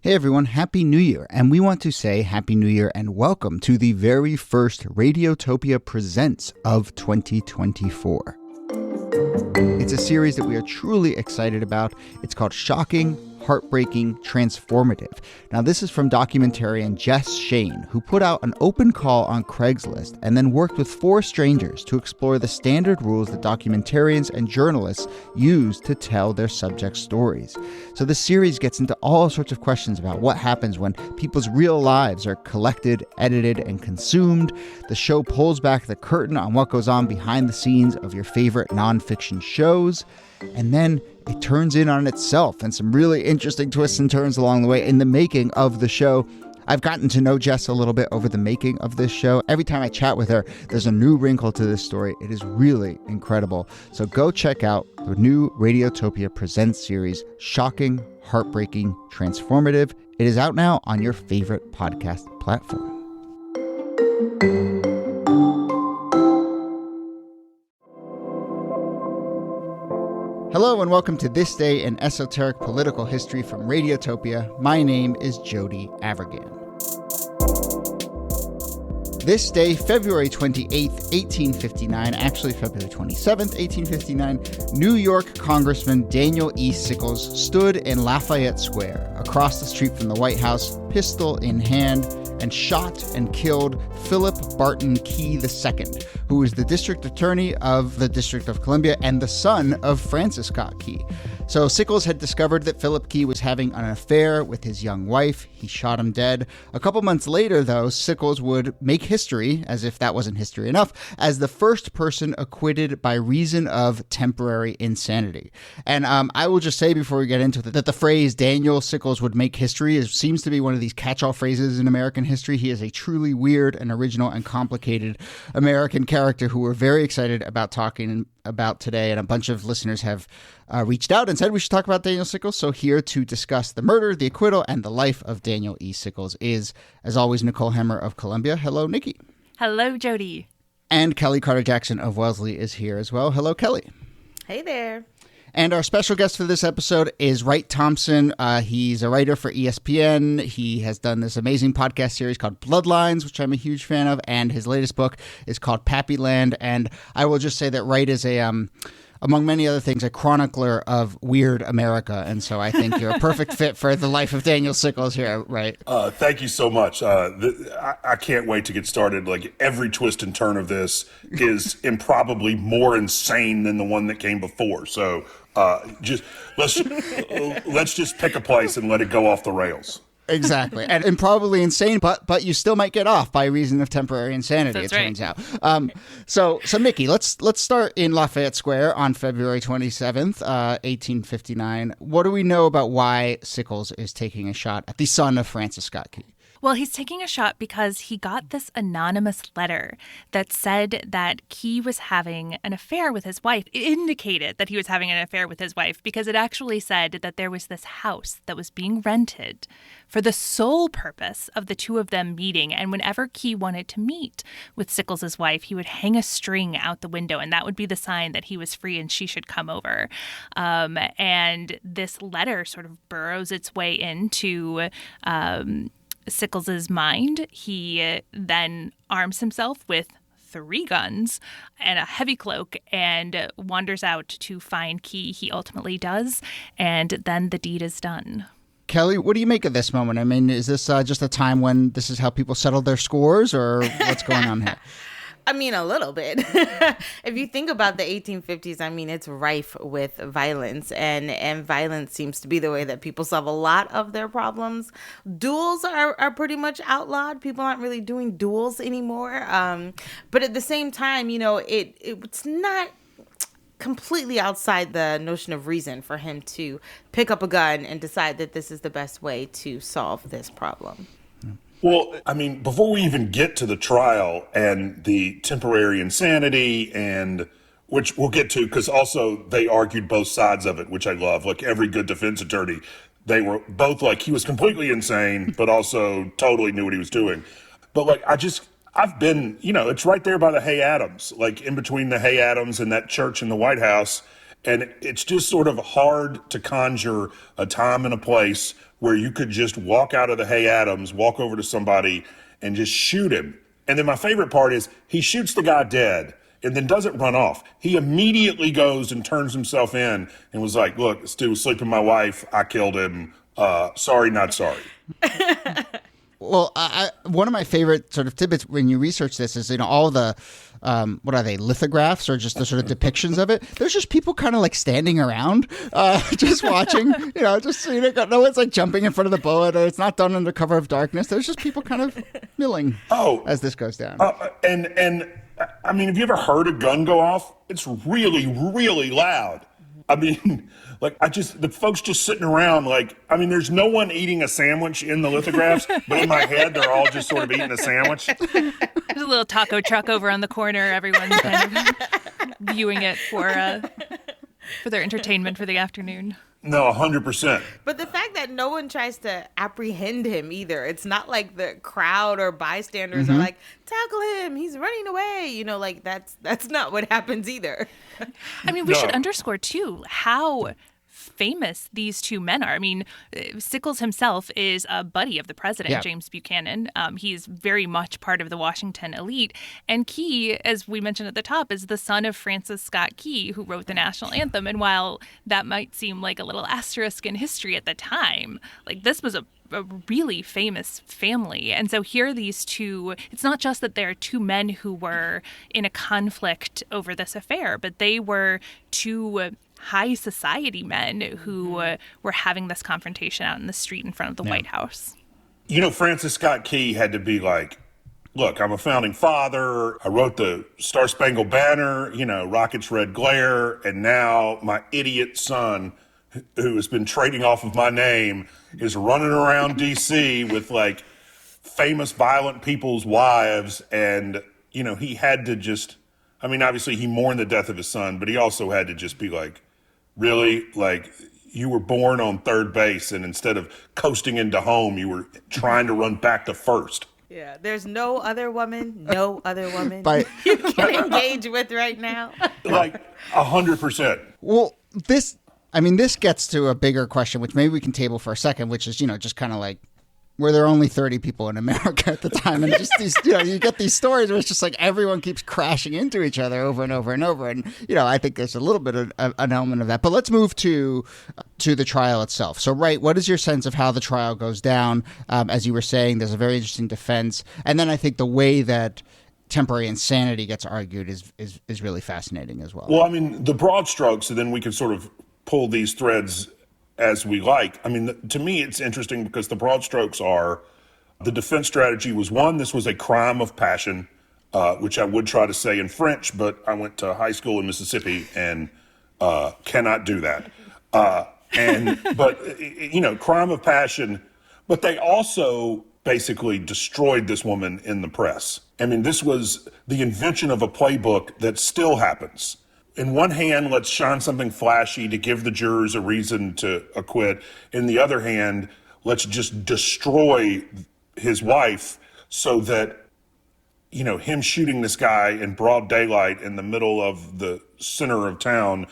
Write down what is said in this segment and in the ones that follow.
Hey everyone, Happy New Year, and we want to say Happy New Year and welcome to the very first Radiotopia Presents of 2024. It's a series that we are truly excited about. It's called Shocking, Heartbreaking, Transformative. Now, this is from documentarian Jess Shane, who put out an open call on Craigslist and then worked with 4 strangers to explore the standard rules that documentarians and journalists use to tell their subject stories. So the series gets into all sorts of questions about what happens when people's real lives are collected, edited, and consumed. The show pulls back the curtain on what goes on behind the scenes of your favorite nonfiction shows. And then it turns in on itself and some really interesting twists and turns along the way in the making of the show. I've gotten to know Jess a little bit over the making of this show. Every time I chat with her, there's a new wrinkle to this story. It is really incredible. So go check out the new Radiotopia Presents series, Shocking, Heartbreaking, Transformative. It is out now on your favorite podcast platform. Hello and welcome to This Day in Esoteric Political History from Radiotopia. My name is Jody Avirgan. This day, February 28th, 1859, actually February 27th, 1859, New York Congressman Daniel E. Sickles stood in Lafayette Square, across the street from the White House, pistol in hand, and shot and killed Phillip Barton Key II, who was the district attorney of the District of Columbia and the son of Francis Scott Key. So Sickles had discovered that Phillip Key was having an affair with his young wife. He shot him dead. A couple months later, though, Sickles would make history, as if that wasn't history enough, as the first person acquitted by reason of temporary insanity. And I will just say before we get into it that the phrase Daniel Sickles would make history seems to be one of these catch-all phrases in American history. He is a truly weird and original and complicated American character who we're very excited about talking about today, and a bunch of listeners have reached out and said we should talk about Daniel Sickles. So here to discuss the murder, the acquittal, and the life of Daniel E. Sickles is, as always, Nicole Hemmer of Columbia. Hello, Niki. Hello, Jody. And Kellie Carter-Jackson of Wellesley is here as well. Hello, Kellie. Hey there. And our special guest for this episode is Wright Thompson. He's a writer for ESPN. He has done this amazing podcast series called Bloodlines, which I'm a huge fan of, and his latest book is called Pappyland. And I will just say that Wright is among many other things, a chronicler of weird America. And so I think you're a perfect fit for the life of Daniel Sickles here, Wright. Thank you so much. I can't wait to get started. Like, every twist and turn of this is improbably more insane than the one that came before. So let's just pick a place and let it go off the rails. Exactly. And probably insane, but you still might get off by reason of temporary insanity. That's turns out. So Niki, let's start in Lafayette Square on February 27th, 1859. What do we know about why Sickles is taking a shot at the son of Francis Scott Key? Well, he's taking a shot because he got this anonymous letter that said that Key was having an affair with his wife. It indicated that he was having an affair with his wife because it actually said that there was this house that was being rented for the sole purpose of the two of them meeting. And whenever Key wanted to meet with Sickles' wife, he would hang a string out the window, and that would be the sign that he was free and she should come over. And this letter sort of burrows its way into Sickles' mind. He then arms himself with 3 guns and a heavy cloak and wanders out to find Key. He ultimately does, and then the deed is done. Kellie, what do you make of this moment? I mean, is this just a time when this is how people settle their scores, or what's going on here? I mean, a little bit. If you think about the 1850s, I mean, it's rife with violence, and violence seems to be the way that people solve a lot of their problems. Duels are pretty much outlawed. People aren't really doing duels anymore. But at the same time, you know, it's not completely outside the notion of reason for him to pick up a gun and decide that this is the best way to solve this problem. Well, I mean, before we even get to the trial and the temporary insanity, and which we'll get to, because also they argued both sides of it, which I love. Like, every good defense attorney, they were both like, he was completely insane, but also totally knew what he was doing. But like, I've been, you know, it's right there by the Hay Adams, like in between the Hay Adams and that church in the White House. And it's just sort of hard to conjure a time and a place where you could just walk out of the Hay Adams, walk over to somebody and just shoot him. And then my favorite part is he shoots the guy dead and then doesn't run off. He immediately goes and turns himself in and was like, look, this dude was sleeping with my wife. I killed him. Sorry, not sorry. Well, one of my favorite sort of tidbits when you research this is, all the, what are they, lithographs or just the sort of depictions of it? There's just people kind of like standing around, just watching, just seeing it. No one's like jumping in front of the bullet, or it's not done under cover of darkness. There's just people kind of milling as this goes down. And I mean, have you ever heard a gun go off? It's really, really loud. I mean, the folks just sitting around, there's no one eating a sandwich in the lithographs, but in my head, they're all just sort of eating a sandwich. There's a little taco truck over on the corner. Everyone's kind of viewing it for their entertainment for the afternoon. No, 100%. But the fact that no one tries to apprehend him either. It's not like the crowd or bystanders are like, tackle him, he's running away. That's not what happens either. I mean, we should underscore, too, how famous these two men are. I mean, Sickles himself is a buddy of the president, James Buchanan. He's very much part of the Washington elite. And Key, as we mentioned at the top, is the son of Francis Scott Key, who wrote the national anthem. And while that might seem like a little asterisk in history at the time, this was a really famous family. And so here are these two, it's not just that there are two men who were in a conflict over this affair, but they were two high society men who were having this confrontation out in the street in front of the White House. Francis Scott Key had to be like, look, I'm a founding father. I wrote the Star Spangled Banner, Rocket's Red Glare. And now my idiot son, who has been trading off of my name, is running around D.C. with famous violent people's wives. And, he had to just, obviously he mourned the death of his son, but he also had to just be like, really? You were born on third base, and instead of coasting into home, you were trying to run back to first. Yeah, there's no other woman you can engage with right now. 100%. Well, this gets to a bigger question, which maybe we can table for a second, which is, just kind of were there only 30 people in America at the time? And just these, you get these stories where it's just everyone keeps crashing into each other over and over and over. And, I think there's a little bit of an element of that. But let's move to the trial itself. So, Wright, what is your sense of how the trial goes down? As you were saying, there's a very interesting defense. And then I think the way that temporary insanity gets argued is really fascinating as well. Well, the broad strokes, and then we can sort of pull these threads as we like. To me, it's interesting because the broad strokes are the defense strategy was one, this was a crime of passion, which I would try to say in French, but I went to high school in Mississippi and cannot do that. Crime of passion, but they also basically destroyed this woman in the press. This was the invention of a playbook that still happens. In one hand, let's shine something flashy to give the jurors a reason to acquit. In the other hand, let's just destroy his wife so that, him shooting this guy in broad daylight in the middle of the center of town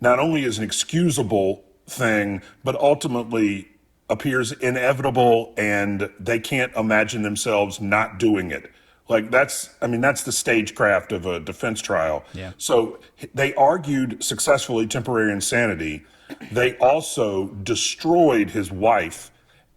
not only is an excusable thing, but ultimately appears inevitable, and they can't imagine themselves not doing it. That's the stagecraft of a defense trial. Yeah. So they argued successfully temporary insanity. They also destroyed his wife.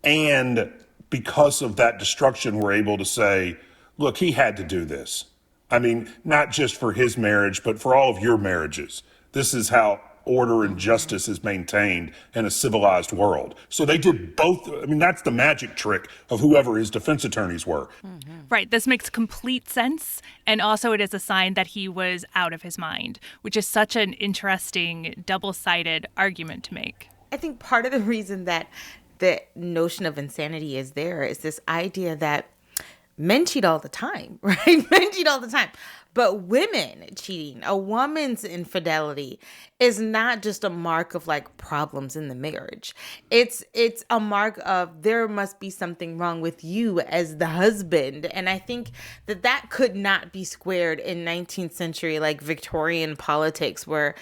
And because of that destruction, were able to say, look, he had to do this. Not just for his marriage, but for all of your marriages. This is how order and justice is maintained in a civilized world. So they did both. That's the magic trick of whoever his defense attorneys were. Mm-hmm. Right. This makes complete sense. And also it is a sign that he was out of his mind, which is such an interesting double-sided argument to make. I think part of the reason that the notion of insanity is there is this idea that men cheat all the time, right? Men cheat all the time. But women cheating, a woman's infidelity is not just a mark of like problems in the marriage. It's a mark of there must be something wrong with you as the husband. And I think that could not be squared in 19th century like Victorian politics, where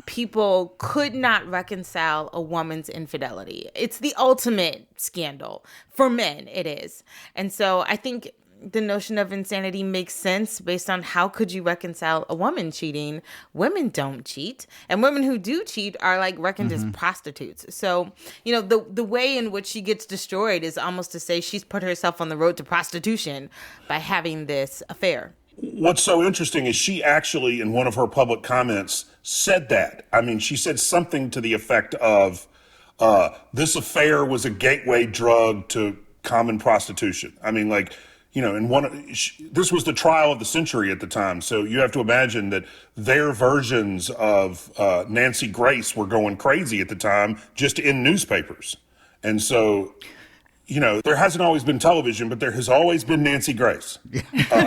people could not reconcile a woman's infidelity. It's the ultimate scandal. For men, it is. And so I think the notion of insanity makes sense based on how could you reconcile a woman cheating? Women don't cheat. And women who do cheat are like reckoned as prostitutes. So, you know, the way in which she gets destroyed is almost to say she's put herself on the road to prostitution by having this affair. What's so interesting is she actually, in one of her public comments, said that. I mean, she said something to the effect of, this affair was a gateway drug to common prostitution. I mean, like, you know, this was the trial of the century at the time. So you have to imagine that their versions of Nancy Grace were going crazy at the time, just in newspapers. And so, you know, there hasn't always been television, but there has always been Nancy Grace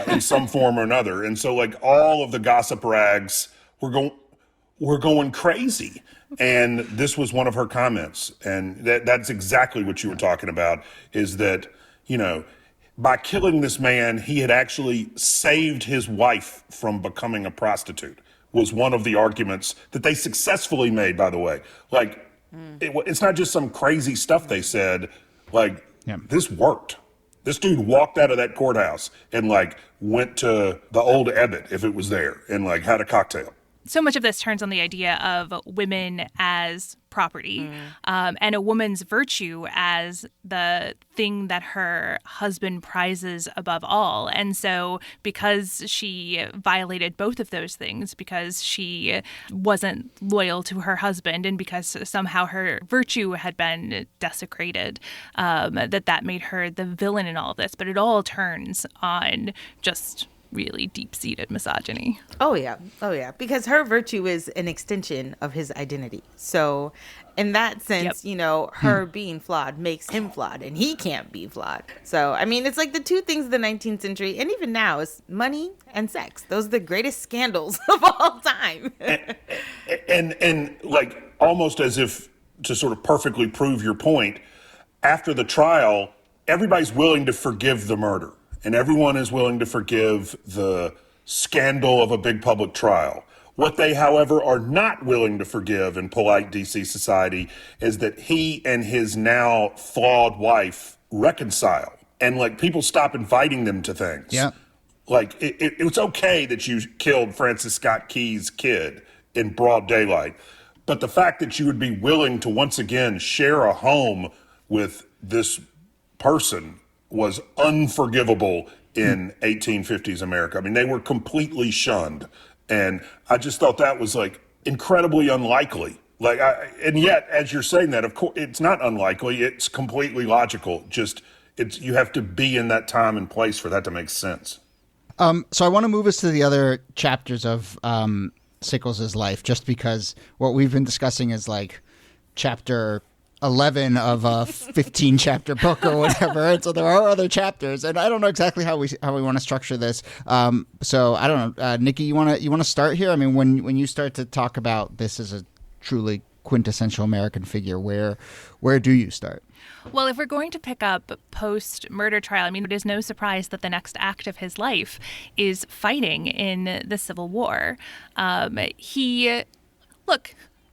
in some form or another. And so, like, all of the gossip rags were going crazy. And this was one of her comments. And that's exactly what you were talking about, is that, you know, by killing this man, he had actually saved his wife from becoming a prostitute, was one of the arguments that they successfully made, by the way. Like, it's not just some crazy stuff they said. Like, this worked. This dude walked out of that courthouse and, like, went to the old Ebbet, if it was there, and, like, had a cocktail. So much of this turns on the idea of women as property and a woman's virtue as the thing that her husband prizes above all. And so because she violated both of those things, because she wasn't loyal to her husband and because somehow her virtue had been desecrated, that made her the villain in all of this. But it all turns on just really deep-seated misogyny. Oh, yeah. Because her virtue is an extension of his identity. So in that sense, you know, her being flawed makes him flawed, and he can't be flawed. So, I mean, it's like the two things of the 19th century, and even now, is money and sex. Those are the greatest scandals of all time. and like, almost as if to sort of perfectly prove your point, after the trial, everybody's willing to forgive the murder. And everyone is willing to forgive the scandal of a big public trial. What they, however, are not willing to forgive in polite DC society is that he and his now flawed wife reconcile. And, like, people stop inviting them to things. Yeah. Like, it's okay that you killed Francis Scott Key's kid in broad daylight. But the fact that you would be willing to once again share a home with this person was unforgivable in 1850s America. I mean, they were completely shunned. And I just thought that was, like, incredibly unlikely. Like, and yet, as you're saying that, of course, it's not unlikely. It's completely logical. Just, you have to be in that time and place for that to make sense. So I want to move us to the other chapters of Sickles' life, just because what we've been discussing is, like, chapter 11 of a 15 chapter book or whatever. And so there are other chapters, and I don't know exactly how we want to structure this. So I don't know, Niki, you want to start here? I mean, when you start to talk about this as a truly quintessential American figure, where do you start? Well, if we're going to pick up post-murder trial, I mean, it is no surprise that the next act of his life is fighting in the Civil War.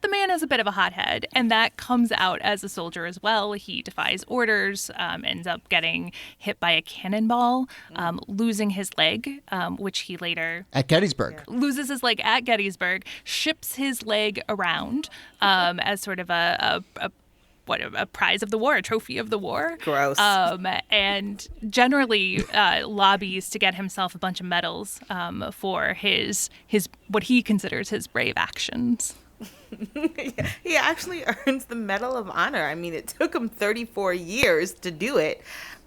The man is a bit of a hothead, and that comes out as a soldier as well. He defies orders, ends up getting hit by a cannonball, losing his leg, which he later... At Gettysburg. Loses his leg at Gettysburg, ships his leg around as sort of a prize of the war, a trophy of the war. Gross. And generally lobbies to get himself a bunch of medals for his what he considers his brave actions. He actually earns the Medal of Honor. I mean, it took him 34 years to do it,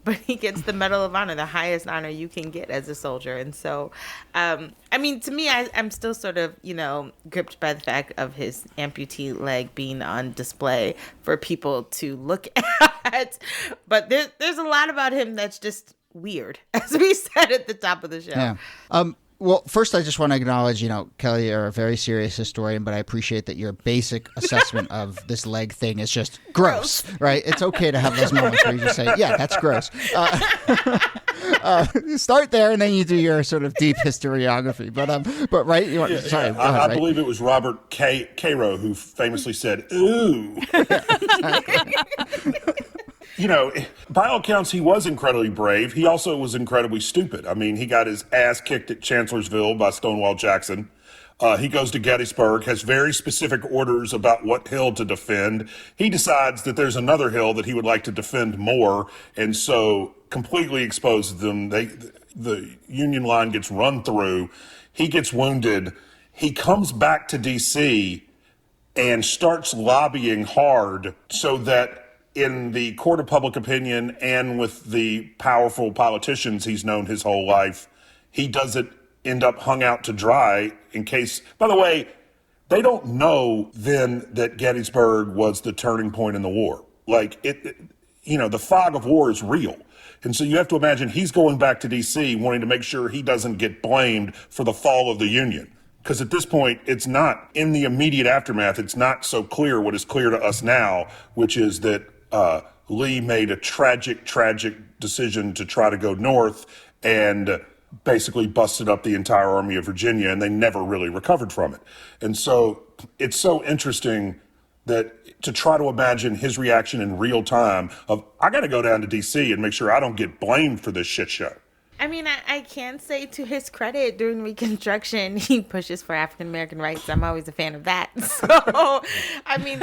but he gets the Medal of Honor, the highest honor you can get as a soldier. And so, I mean, to me, I'm still sort of, you know, gripped by the fact of his amputee leg being on display for people to look at. But there's a lot about him that's just weird, as we said at the top of the show. Yeah. Well, first, I just want to acknowledge, Kellie, you're a very serious historian, but I appreciate that your basic assessment of this leg thing is just gross, right? It's okay to have those moments where you just say, yeah, that's gross. You start there, and then you do your sort of deep historiography. But right? Sorry, go ahead, I believe it was Robert Cairo who famously said, ooh. By all accounts, he was incredibly brave. He also was incredibly stupid. I mean, he got his ass kicked at Chancellorsville by Stonewall Jackson. He goes to Gettysburg, has very specific orders about what hill to defend. He decides that there's another hill that he would like to defend more, and so completely exposes them. The Union line gets run through. He gets wounded. He comes back to D.C. and starts lobbying hard so that in the court of public opinion and with the powerful politicians he's known his whole life, he doesn't end up hung out to dry in case, by the way, they don't know then that Gettysburg was the turning point in the war. Like the fog of war is real. And so you have to imagine he's going back to DC wanting to make sure he doesn't get blamed for the fall of the Union. Because at this point, it's not in the immediate aftermath. It's not so clear what is clear to us now, which is that Lee made a tragic decision to try to go north and basically busted up the entire Army of Virginia, and they never really recovered from it. And so it's so interesting that to try to imagine his reaction in real time of, I got to go down to D.C. and make sure I don't get blamed for this shit show. I mean, I can say to his credit, during Reconstruction, he pushes for African-American rights. I'm always a fan of that. So, I mean,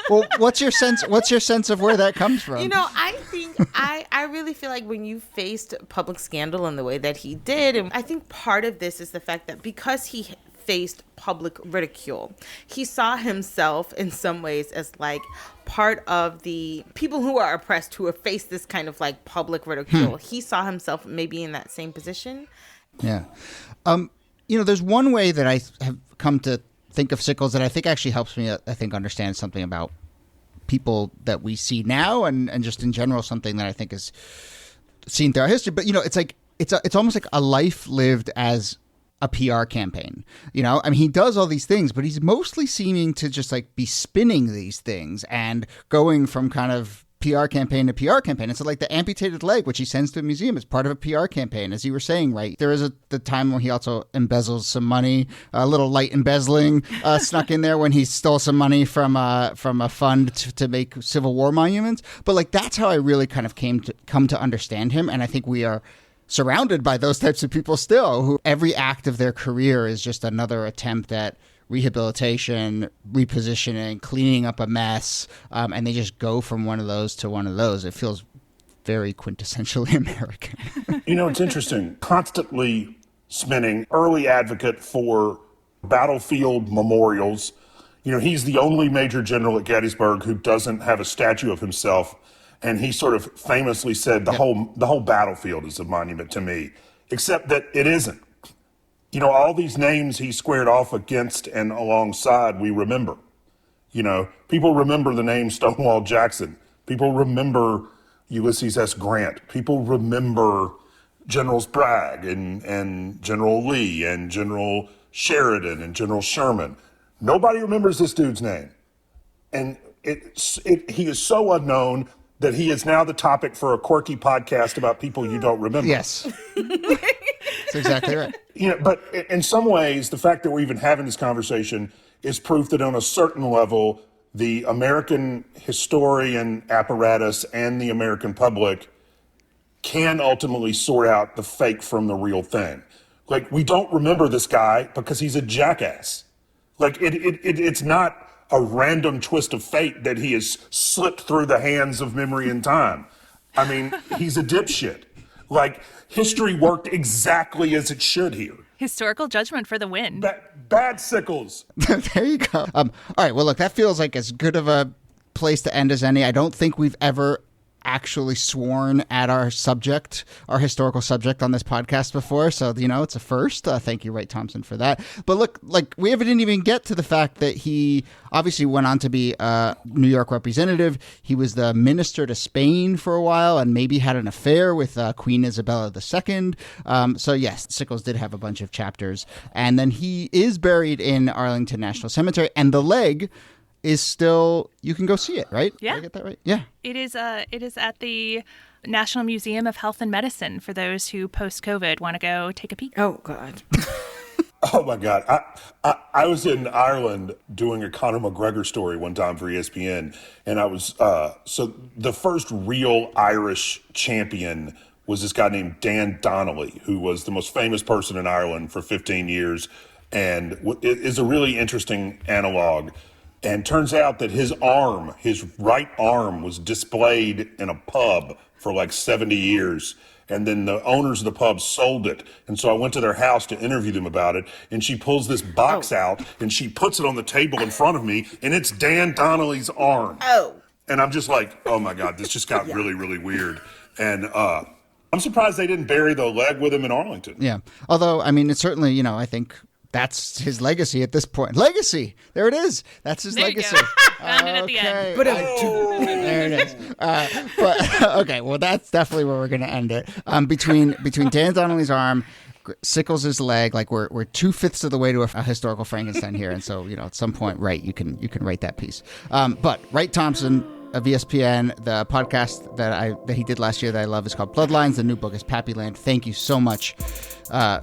well, what's your sense of where that comes from? I think I really feel like when you faced public scandal in the way that he did, and I think part of this is the fact that because he faced public ridicule, he saw himself in some ways as like part of the people who are oppressed, who have faced this kind of like public ridicule. He saw himself maybe in that same position. Yeah. There's one way that I have come to think of Sickles that I think actually helps me, I think, understand something about people that we see now and just in general, something that I think is seen through our history. But, it's like, it's almost like a life lived as a PR campaign. He does all these things, but he's mostly seeming to just like be spinning these things and going from kind of PR campaign to PR campaign. And so like the amputated leg, which he sends to a museum, is part of a PR campaign, as you were saying, right? There is the time when he also embezzles some money, a little light embezzling snuck in there when he stole some money from a fund to make Civil War monuments. But like, that's how I really kind of come to understand him. And I think we are surrounded by those types of people still, who every act of their career is just another attempt at rehabilitation, repositioning, cleaning up a mess, and they just go from one of those to one of those. It feels very quintessentially American. It's interesting. Constantly spinning, early advocate for battlefield memorials. He's the only major general at Gettysburg who doesn't have a statue of himself. And he sort of famously said the whole battlefield is a monument to me, except that it isn't. All these names he squared off against and alongside, we remember. People remember the name Stonewall Jackson. People remember Ulysses S. Grant. People remember Generals Bragg and General Lee and General Sheridan and General Sherman. Nobody remembers this dude's name. And he is so unknown that he is now the topic for a quirky podcast about people you don't remember. Yes. That's exactly right. But in some ways, the fact that we're even having this conversation is proof that on a certain level, the American historian apparatus and the American public can ultimately sort out the fake from the real thing. Like, we don't remember this guy because he's a jackass. Like, it's not a random twist of fate that he has slipped through the hands of memory and time. I mean, he's a dipshit. Like, history worked exactly as it should here. Historical judgment for the win. Bad Sickles. There you go. All right, well, look, that feels like as good of a place to end as any. I don't think we've ever actually sworn at our historical subject on this podcast before. So, it's a first. Thank you, Wright Thompson, for that. But look, we didn't even get to the fact that he obviously went on to be a New York representative. He was the minister to Spain for a while and maybe had an affair with Queen Isabella II. So yes, Sickles did have a bunch of chapters. And then he is buried in Arlington National Cemetery, and the leg is still, you can go see it, right? Yeah. Did I get that right? Yeah. It is at the National Museum of Health and Medicine for those who post-COVID want to go take a peek. Oh, God. Oh, my God. I was in Ireland doing a Conor McGregor story one time for ESPN, and I was, so the first real Irish champion was this guy named Dan Donnelly, who was the most famous person in Ireland for 15 years, and it is a really interesting analog. And turns out that his right arm, was displayed in a pub for like 70 years. And then the owners of the pub sold it. And so I went to their house to interview them about it. And she pulls this box out and she puts it on the table in front of me. And it's Dan Donnelly's arm. Oh. And I'm just like, oh my God, this just got really, really weird. And I'm surprised they didn't bury the leg with him in Arlington. Yeah. Although, I mean, it's certainly, I think that's his legacy at this point. Legacy. There it is. That's his There legacy. You go. Found it at the end. But there it is. But okay, well, that's definitely where we're going to end it. Between Dan Donnelly's arm, Sickles' leg, we're 2/5 of the way to a historical Frankenstein here, and so at some point, right, you can write that piece. But Wright Thompson of ESPN, the podcast that he did last year that I love is called Bloodlines. The new book is Pappyland. Thank you so much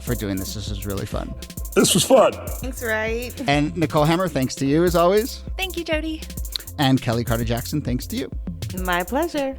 for doing this. This was really fun. This was fun. Thanks, Wright. And Nicole Hammer, thanks to you as always. Thank you, Jody. And Kellie Carter-Jackson, thanks to you. My pleasure.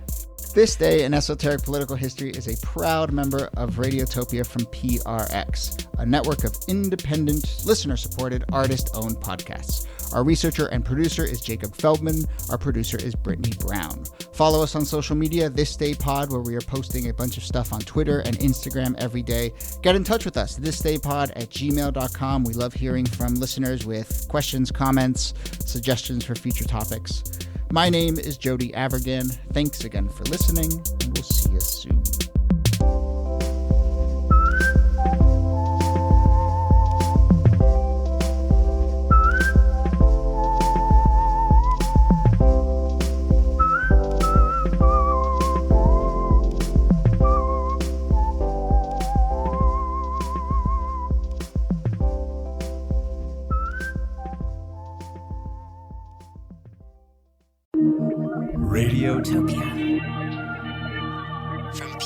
This Day in Esoteric Political History is a proud member of Radiotopia from PRX, a network of independent, listener-supported, artist-owned podcasts. Our researcher and producer is Jacob Feldman. Our producer is Brittany Brown. Follow us on social media, This Day Pod, where we are posting a bunch of stuff on Twitter and Instagram every day. Get in touch with us, thisdaypod@gmail.com. We love hearing from listeners with questions, comments, suggestions for future topics. My name is Jody Avergan. Thanks again for listening, and we'll see you soon. Radiotopia from